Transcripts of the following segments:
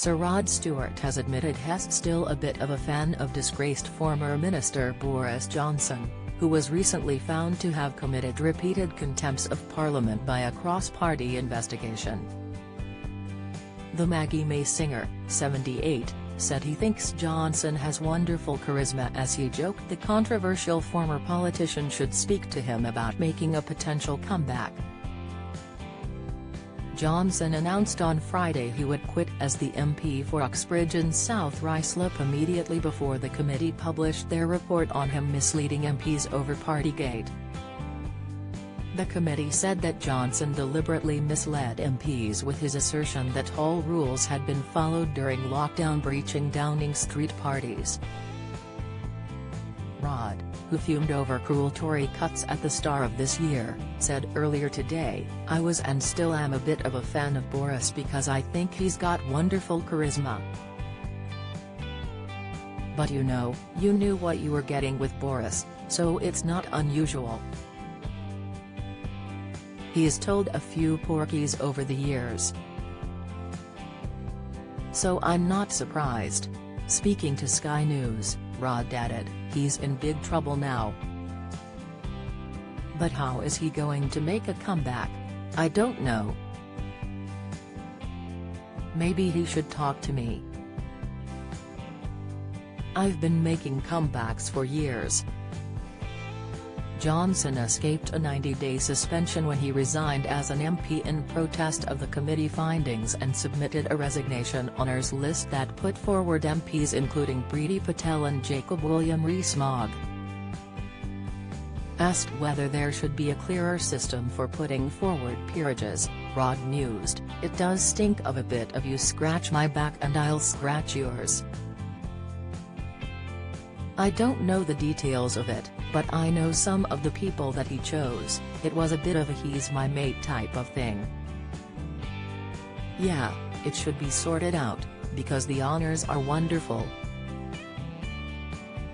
Sir Rod Stewart has admitted he's still a bit of a fan of disgraced former Minister Boris Johnson, who was recently found to have committed repeated contempts of Parliament by a cross-party investigation. The Maggie May singer, 78, said he thinks Johnson has wonderful charisma as he joked the controversial former politician should speak to him about making a potential comeback. Johnson announced on Friday he would quit as the MP for Uxbridge and South Ruislip immediately before the committee published their report on him misleading MPs over Partygate. The committee said that Johnson deliberately misled MPs with his assertion that all rules had been followed during lockdown breaching Downing Street parties. Rod, who fumed over cruel Tory cuts at the start of this year, said earlier today, "I was and still am a bit of a fan of Boris because I think he's got wonderful charisma. But you knew what you were getting with Boris, so it's not unusual. He has told a few porkies over the years. So I'm not surprised." Speaking to Sky News, Rod added, "He's in big trouble now. But how is he going to make a comeback? I don't know. Maybe he should talk to me. I've been making comebacks for years." Johnson escaped a 90-day suspension when he resigned as an MP in protest of the committee findings and submitted a resignation honours list that put forward MPs including Priti Patel and Jacob William Rees-Mogg. Asked whether there should be a clearer system for putting forward peerages, Rod mused, "It does stink of a bit of you scratch my back and I'll scratch yours. I don't know the details of it, but I know some of the people that he chose. It was a bit of a he's my mate type of thing. Yeah, it should be sorted out, because the honours are wonderful.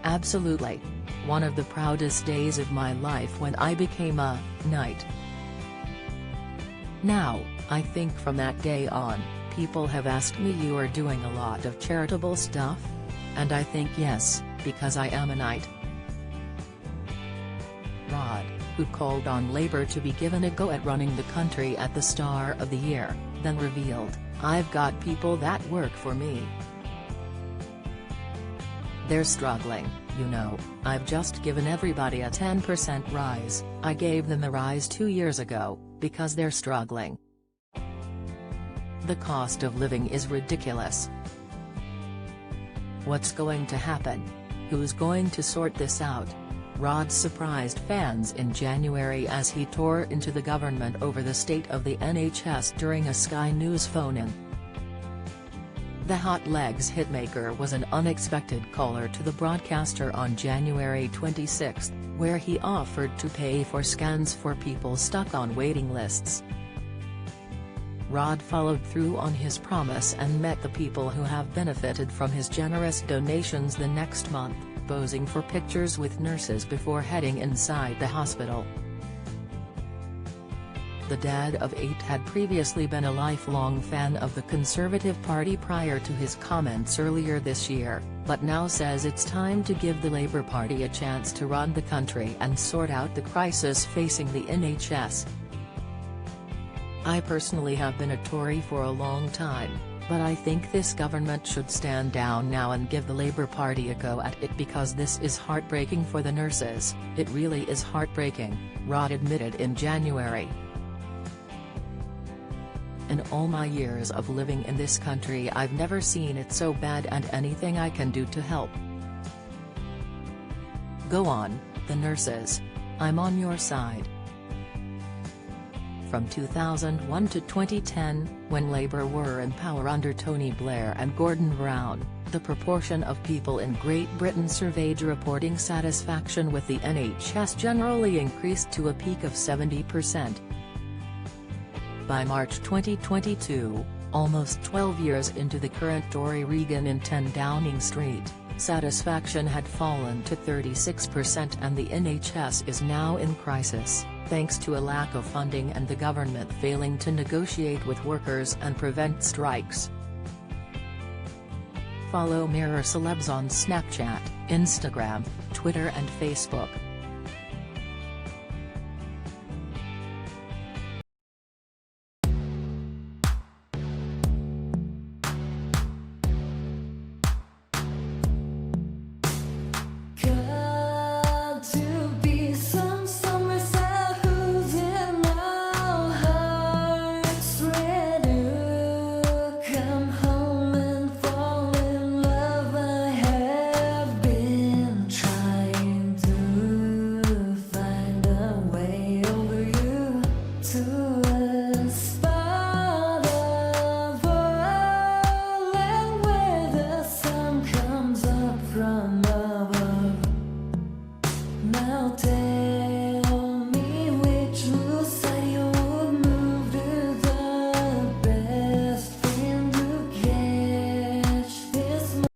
Absolutely. One of the proudest days of my life when I became a knight. Now, I think from that day on, people have asked me, you are doing a lot of charitable stuff? And I think yes, because I am a knight." Rod, who called on Labour to be given a go at running the country at the start of the year, then revealed, "I've got people that work for me. They're struggling, I've just given everybody a 10% rise. I gave them a rise 2 years ago, because they're struggling. The cost of living is ridiculous. What's going to happen? Who's going to sort this out?" Rod surprised fans in January as he tore into the government over the state of the NHS during a Sky News phone-in. The Hot Legs hitmaker was an unexpected caller to the broadcaster on January 26, where he offered to pay for scans for people stuck on waiting lists. Rod followed through on his promise and met the people who have benefited from his generous donations the next month, posing for pictures with nurses before heading inside the hospital. The dad of 8 had previously been a lifelong fan of the Conservative Party prior to his comments earlier this year, but now says it's time to give the Labour Party a chance to run the country and sort out the crisis facing the NHS. "I personally have been a Tory for a long time, but I think this government should stand down now and give the Labour Party a go at it because this is heartbreaking for the nurses, it really is heartbreaking," Rod admitted in January. "In all my years of living in this country I've never seen it so bad and anything I can do to help. Go on, the nurses. I'm on your side." From 2001 to 2010, when Labour were in power under Tony Blair and Gordon Brown, the proportion of people in Great Britain surveyed reporting satisfaction with the NHS generally increased to a peak of 70%. By March 2022, almost 12 years into the current Tory Regan in 10 Downing Street, satisfaction had fallen to 36% and the NHS is now in crisis, thanks to a lack of funding and the government failing to negotiate with workers and prevent strikes. Follow Mirror Celebs on Snapchat, Instagram, Twitter and Facebook.